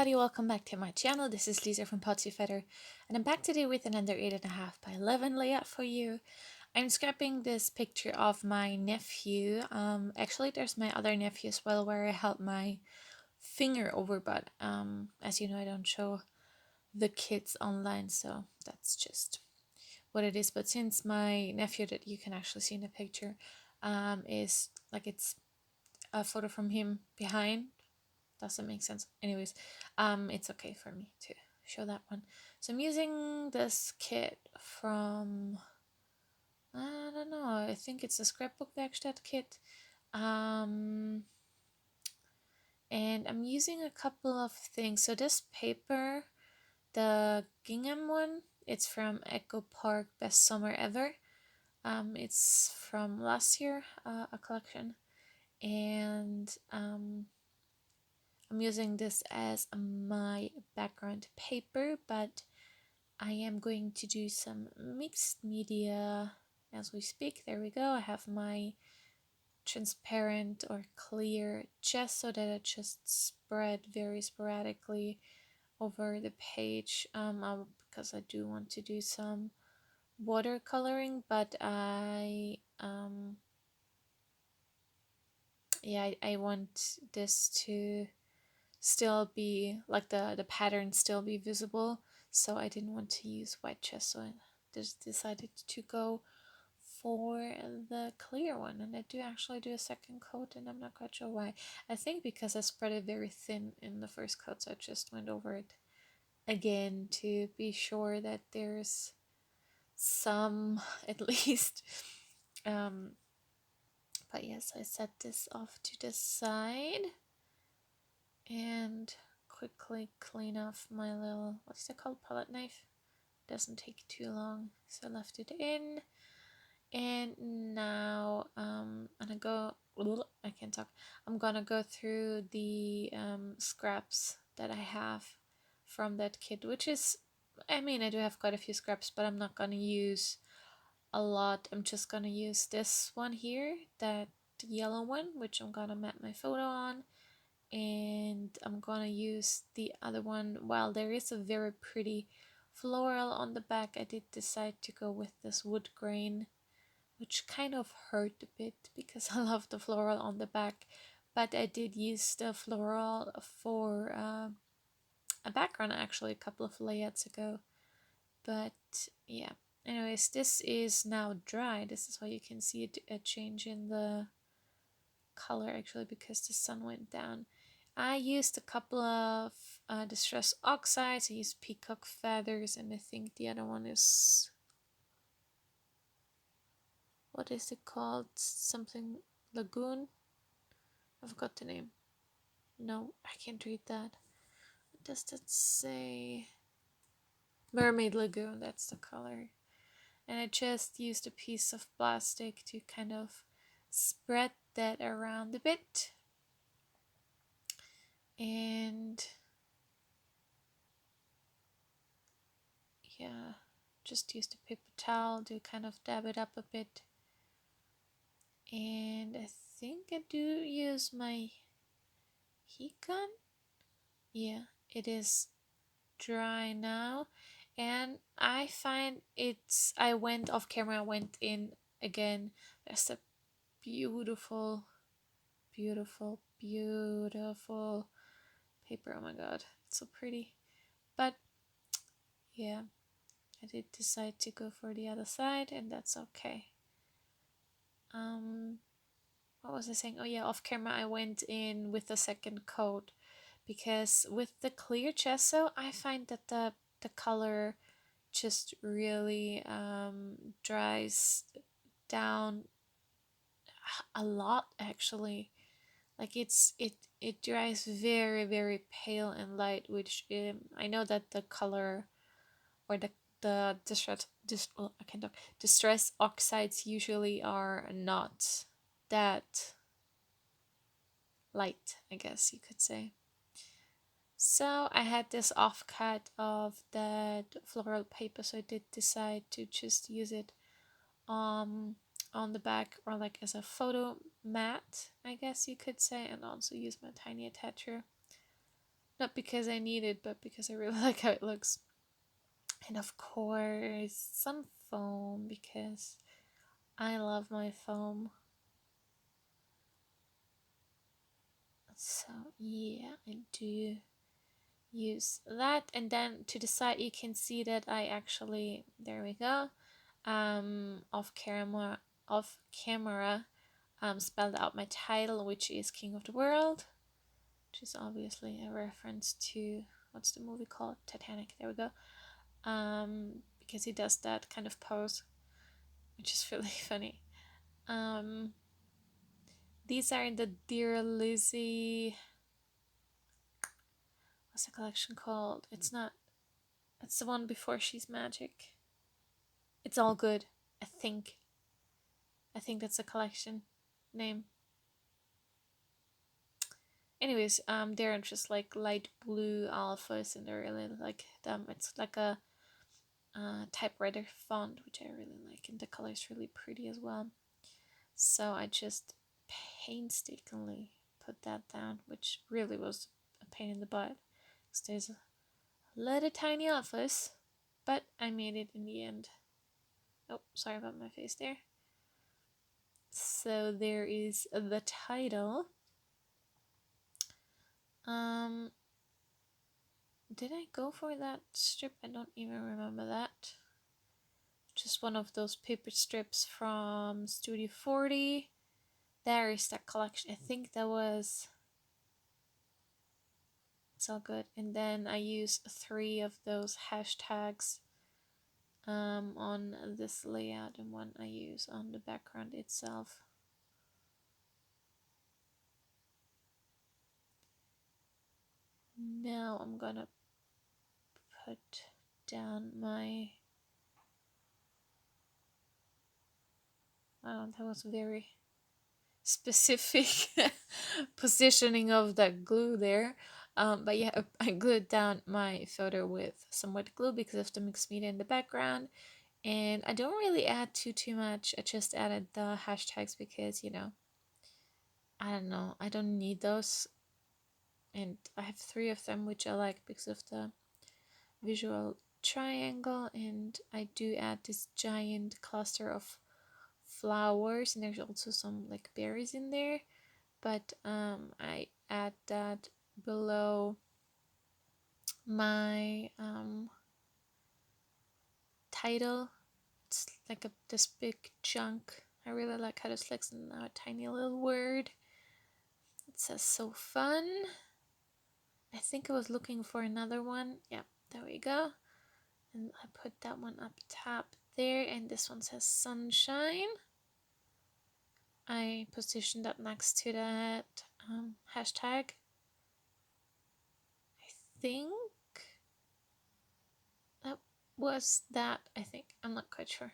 everybody, welcome back to my channel. This is Lisa from Potsiefighter, and I'm back today with another 8.5 by 11 layout for you. I'm scrapping this picture of my nephew. Actually there's my other nephew as well, where I held my finger over, but as you know, I don't show the kids online, so that's just what it is. But since my nephew, that you can actually see in the picture, is like, it's a photo from him behind. Doesn't make sense. Anyways, it's okay for me to show that one. So I'm using this kit from, I don't know, I think it's a scrapbook Werkstatt kit. And I'm using a couple of things. So this paper, the gingham one, it's from Echo Park Best Summer Ever. It's from last year, a collection. And I'm using this as my background paper, but I am going to do some mixed media as we speak. There we go. I have my transparent or clear just so that it just spread very sporadically over the page, because I do want to do some watercoloring, but I want this to still be like the pattern still be visible, so I didn't want to use white chest, so I just decided to go for the clear one. And I do actually do a second coat, and I'm not quite sure why. I think because I spread it very thin in the first coat, so I just went over it again to be sure that there's some at least. But yes, I set this off to the side and quickly clean off my little, what's it called, palette knife. Doesn't take too long, so I left it in. And now I'm gonna go, I can't talk, I'm gonna go through the scraps that I have from that kit, which is, I mean, I do have quite a few scraps, but I'm not gonna use a lot. I'm just gonna use this one here, that yellow one, which I'm gonna map my photo on. And I'm gonna use the other one. While there is a very pretty floral on the back, I did decide to go with this wood grain, which kind of hurt a bit because I love the floral on the back, but I did use the floral for a background actually a couple of layouts ago. But yeah, anyways, this is now dry. This is why you can see a change in the color, actually, because the sun went down. I used a couple of distress oxides. I used peacock feathers, and I think the other one is, what is it called? Something lagoon? I forgot the name. No, I can't read that. What does that say? Mermaid Lagoon, that's the color. And I just used a piece of plastic to kind of spread that around a bit. And yeah, just used a paper towel to kind of dab it up a bit. And I think I do use my heat gun. Yeah, it is dry now, and I find I went off camera, I went in again. There's a beautiful beautiful paper. Oh my god, it's so pretty. But yeah, I did decide to go for the other side, and that's okay. What was I saying? Oh yeah, off camera I went in with the second coat, because with the clear gesso I find that the color just really dries down a lot, actually. Like it dries very pale and light, which I know that the color, or the distress oxides usually are not that light, I guess you could say. So I had this offcut of that floral paper, so I did decide to just use it on the back, or like as a photo mat, I guess you could say, and also use my tiny attacher. Not because I need it, but because I really like how it looks. And of course, some foam, because I love my foam. So yeah, I do use that. And then to the side you can see that I actually, there we go, off camera spelled out my title, which is King of the World, which is obviously a reference to, what's the movie called? Titanic. There we go. Because he does that kind of pose, which is really funny. These are the Dear Lizzie, what's the collection called? It's the one before She's Magic. It's All Good, I think that's a collection name. Anyways, they're just like light blue alphas, and they're really like them. It's like a typewriter font, which I really like, and the color is really pretty as well. So I just painstakingly put that down, which really was a pain in the butt, because there's a lot of tiny alphas, but I made it in the end. Oh, sorry about my face there. So there is the title. Did I go for that strip? I don't even remember that. Just one of those paper strips from Studio 40. There is that collection. I think that was, it's all good. And then I use 3 of those hashtags on this layout, and 1 I use on the background itself. Now I'm gonna put down my, wow, that was very specific positioning of that glue there. But yeah, I glued down my photo with some wet glue because of the mixed media in the background. And I don't really add too much. I just added the hashtags because, you know, I don't know, I don't need those. And I have 3 of them, which I like because of the visual triangle. And I do add this giant cluster of flowers, and there's also some like berries in there, but I add that below my title. It's like this big chunk. I really like how this looks, and now a tiny little word. It says "so fun." I think I was looking for another one. Yeah, there we go. And I put that one up top there, and this one says sunshine. I positioned that next to that hashtag. I think that was that. I'm not quite sure.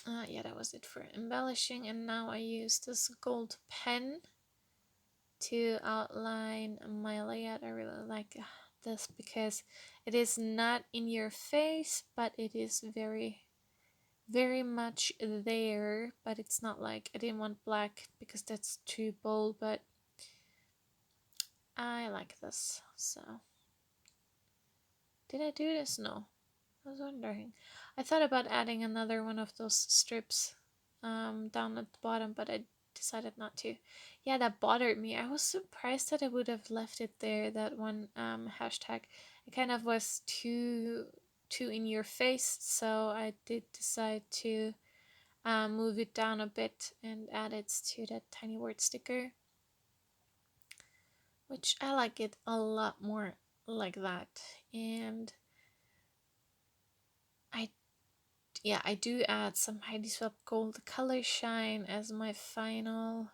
Yeah, that was it for embellishing. And now I use this gold pen to outline my layout. I really like this because it is not in your face, but it is very, very much there. But it's not like, I didn't want black because that's too bold, but I like this. So did I do this? No, I was wondering. I thought about adding another one of those strips down at the bottom, but I decided not to. Yeah, that bothered me. I was surprised that I would have left it there, that one hashtag. It kind of was too in your face, so I did decide to move it down a bit and add it to that tiny word sticker, which I like it a lot more like that. And I do add some Heidi Swapp Gold Color Shine as my final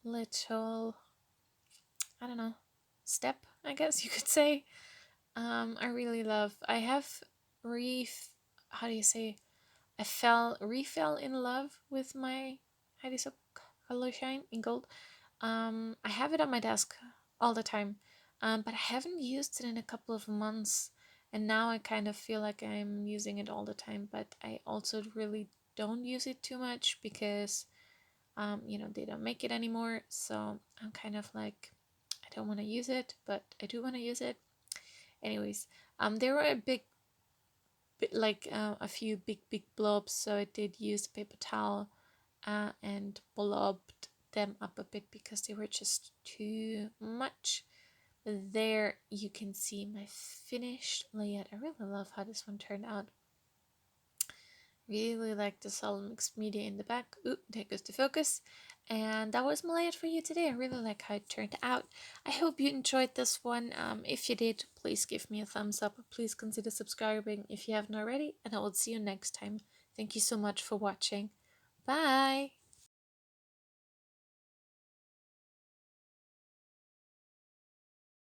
little, I don't know, step, I guess you could say. I really love, I have refell in love with my Heidi Swapp Color Shine in gold. I have it on my desk all the time, but I haven't used it in a couple of months. And now I kind of feel like I'm using it all the time, but I also really don't use it too much because they don't make it anymore. So I'm kind of like, I don't want to use it, but I do want to use it. Anyways, there were a few big blobs, so I did use paper towel and blobbed them up a bit because they were just too much. There you can see my finished layout. I really love how this one turned out. Really like the solid mixed media in the back. Ooh, there goes the focus. And that was my layout for you today. I really like how it turned out. I hope you enjoyed this one. If you did, please give me a thumbs up. Please consider subscribing if you haven't already. And I will see you next time. Thank you so much for watching. Bye!